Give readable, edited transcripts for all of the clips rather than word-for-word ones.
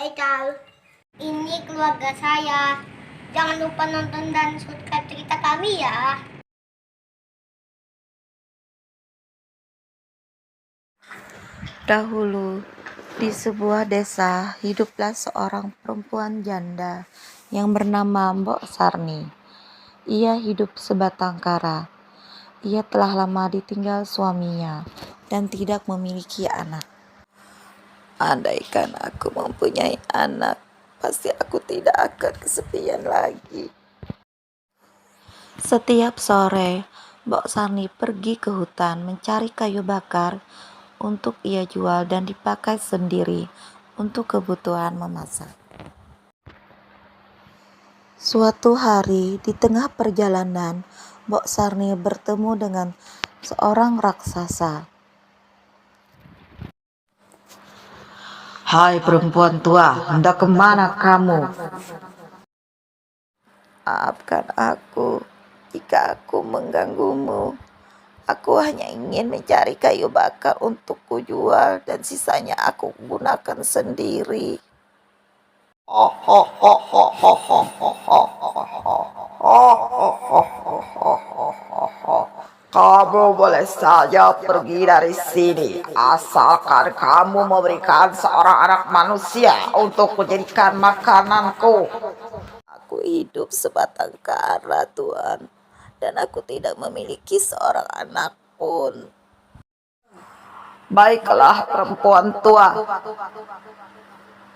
Haikal, ini keluarga saya. Jangan lupa nonton dan subscribe cerita kami ya. Dahulu, di sebuah desa, hiduplah seorang perempuan janda yang bernama Mbok Sarni. Ia hidup sebatang kara. Ia telah lama ditinggal suaminya dan tidak memiliki anak. Andaikan aku mempunyai anak, pasti aku tidak akan kesepian lagi. Setiap sore, Mbok Sarni pergi ke hutan mencari kayu bakar untuk ia jual dan dipakai sendiri untuk kebutuhan memasak. Suatu hari di tengah perjalanan, Mbok Sarni bertemu dengan seorang raksasa. Hai perempuan tua, hendak kemana kamu? Maafkan aku jika aku mengganggumu. Aku hanya ingin mencari kayu bakar untuk kujual dan sisanya aku gunakan sendiri. Kamu boleh saja pergi dari sini, asalkan kamu memberikan seorang anak manusia untuk menjadikan makananku. Aku hidup sebatang kara, Tuan, dan aku tidak memiliki seorang anak pun. Baiklah perempuan tua,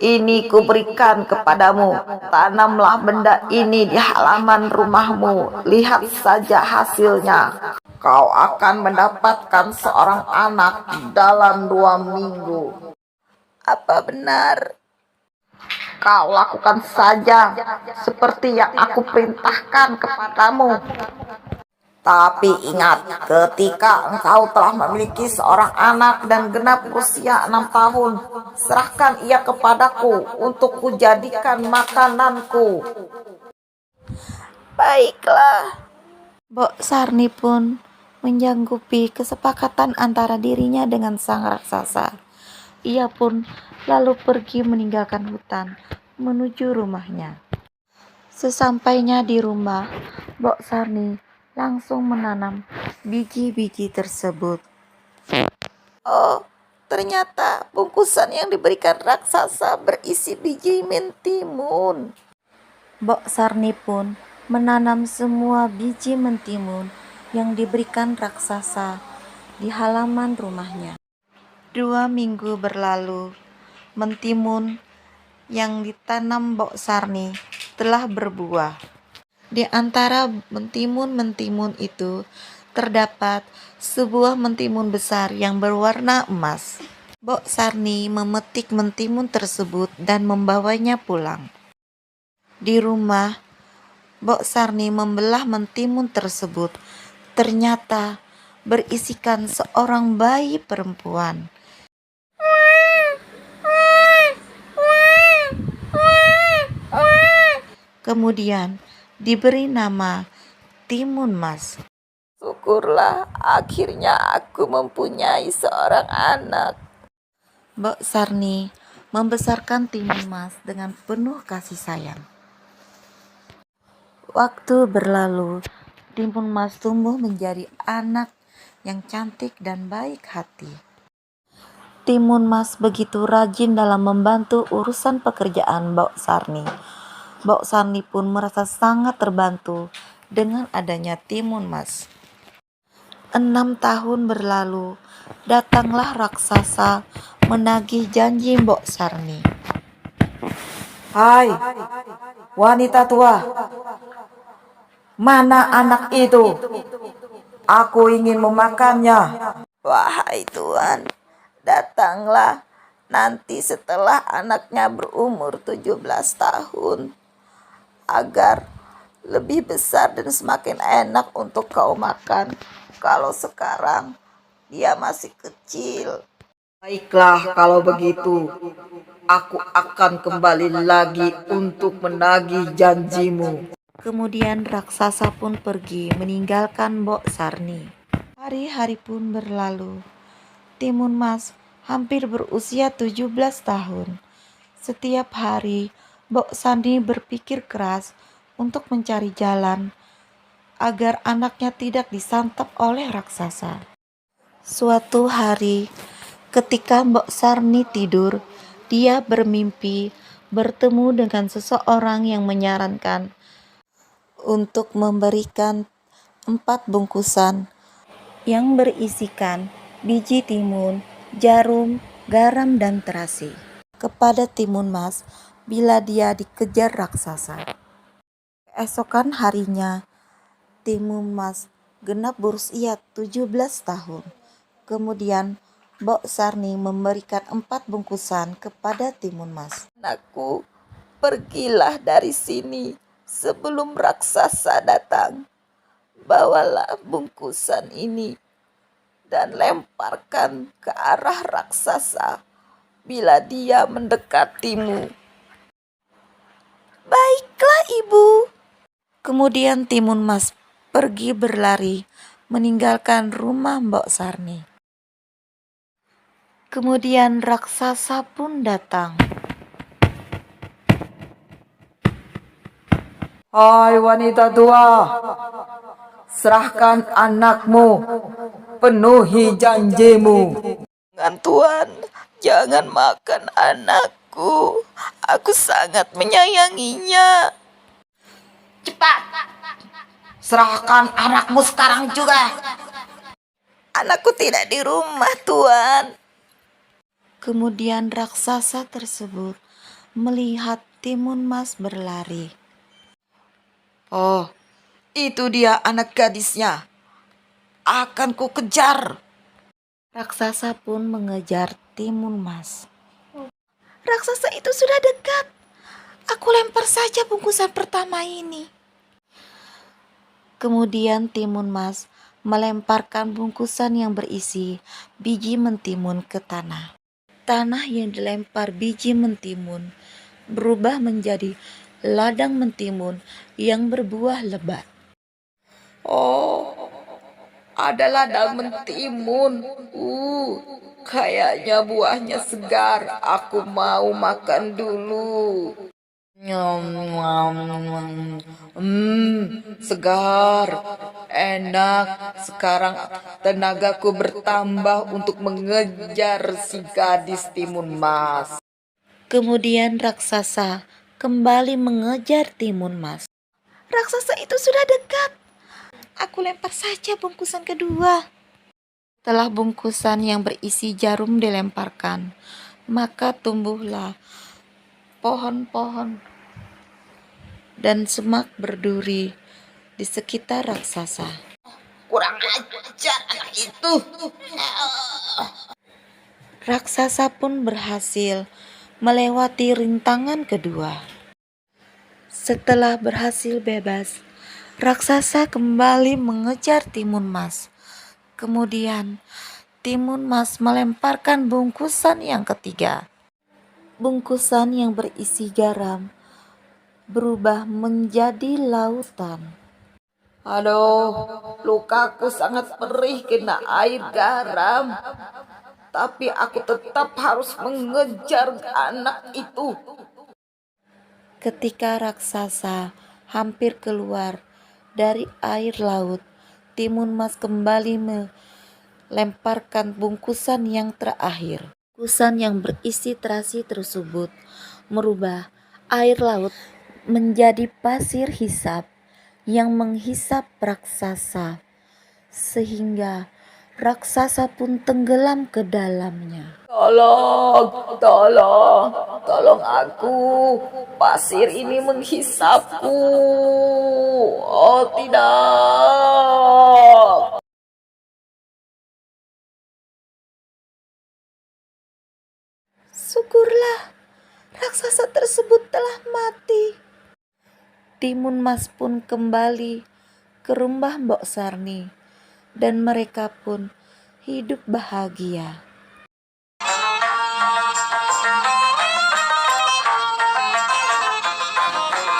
ini kuberikan kepadamu. Tanamlah benda ini di halaman rumahmu. Lihat saja hasilnya. Kau akan mendapatkan seorang anak dalam 2 minggu. Apa benar? Kau lakukan saja seperti yang aku perintahkan kepadamu. Tapi ingat, ketika engkau telah memiliki seorang anak dan genap usia 6 tahun, serahkan ia kepadaku untuk kujadikan makananku. Baiklah. Mbok Sarni pun menyanggupi kesepakatan antara dirinya dengan sang raksasa. Ia pun lalu pergi meninggalkan hutan menuju rumahnya. Sesampainya di rumah, Mbok Sarni langsung menanam biji-biji tersebut. Oh, ternyata bungkusan yang diberikan raksasa berisi biji mentimun. Mbok Sarni pun menanam semua biji mentimun yang diberikan raksasa di halaman rumahnya. 2 minggu berlalu, mentimun yang ditanam Mbok Sarni telah berbuah. Di antara mentimun-mentimun itu terdapat sebuah mentimun besar yang berwarna emas. Mbok Sarni memetik mentimun tersebut dan membawanya pulang. Di rumah, Mbok Sarni membelah mentimun tersebut. Ternyata berisikan seorang bayi perempuan. Kemudian diberi nama Timun Mas. Syukurlah, akhirnya aku mempunyai seorang anak. Mbok Sarni membesarkan Timun Mas dengan penuh kasih sayang. Waktu berlalu, Timun Mas tumbuh menjadi anak yang cantik dan baik hati. Timun Mas begitu rajin dalam membantu urusan pekerjaan Mbok Sarni. Mbok Sarni pun merasa sangat terbantu dengan adanya Timun Mas. 6 tahun berlalu, datanglah raksasa menagih janji Mbok Sarni. Hai, wanita tua, mana anak itu? Aku ingin memakannya. Wahai Tuan, datanglah nanti setelah anaknya berumur 17 tahun, agar lebih besar dan semakin enak untuk kau makan. Kalau sekarang dia masih kecil. Baiklah kalau begitu, aku akan kembali lagi untuk menagih janjimu. Kemudian raksasa pun pergi meninggalkan Mbok Sarni. Hari-hari pun berlalu. Timun Mas hampir berusia 17 tahun. Setiap hari, Mbok Sani berpikir keras untuk mencari jalan agar anaknya tidak disantap oleh raksasa. Suatu hari, ketika Mbok Sarni tidur, dia bermimpi bertemu dengan seseorang yang menyarankan untuk memberikan 4 bungkusan yang berisikan biji timun, jarum, garam, dan terasi kepada Timun Mas bila dia dikejar raksasa. Keesokan harinya, Timun Mas genap berusia 17 tahun. Kemudian Mbok Sarni memberikan 4 bungkusan kepada Timun Mas. Anakku, pergilah dari sini sebelum raksasa datang. Bawalah bungkusan ini dan lemparkan ke arah raksasa bila dia mendekatimu. Baiklah, Ibu. Kemudian Timun Mas pergi berlari meninggalkan rumah Mbok Sarni. Kemudian raksasa pun datang. Hai wanita tua, serahkan anakmu, penuhi janjimu. Jangan Tuan, jangan makan anakku. Aku sangat menyayanginya. Cepat. Serahkan anakmu sekarang juga. Anakku tidak di rumah, Tuan. Kemudian raksasa tersebut melihat Timun Mas berlari. Oh, itu dia anak gadisnya. Akan ku kejar. Raksasa pun mengejar Timun Mas. Raksasa itu sudah dekat. Aku lempar saja bungkusan pertama ini. Kemudian Timun Mas melemparkan bungkusan yang berisi biji mentimun ke tanah. Tanah yang dilempar biji mentimun berubah menjadi ladang mentimun yang berbuah lebat. Oh, ada ladang mentimun. Kayaknya buahnya segar. Aku mau makan dulu. Segar, enak. Sekarang tenagaku bertambah untuk mengejar si gadis Timun Mas. Kemudian raksasa kembali mengejar Timun Mas. Raksasa itu sudah dekat. Aku lempar saja bungkusan kedua. Setelah bungkusan yang berisi jarum dilemparkan, maka tumbuhlah pohon-pohon dan semak berduri di sekitar raksasa. Kurang ajar anak itu. Raksasa pun berhasil melewati rintangan kedua. Setelah berhasil bebas, raksasa kembali mengejar Timun Mas. Kemudian Timun Mas melemparkan bungkusan yang ketiga. Bungkusan yang berisi garam berubah menjadi lautan. Aduh, lukaku sangat perih kena air garam. Tapi aku tetap harus mengejar anak itu. Ketika raksasa hampir keluar dari air laut, Timun Mas kembali melemparkan bungkusan yang terakhir. Bungkusan yang berisi terasi tersebut merubah air laut menjadi pasir hisap yang menghisap raksasa, sehingga raksasa pun tenggelam ke dalamnya. Tolong aku. Pasir ini menghisapku. Oh tidak. Syukurlah, raksasa tersebut telah mati. Timun Mas pun kembali ke rumah Mbok Sarni dan mereka pun hidup bahagia.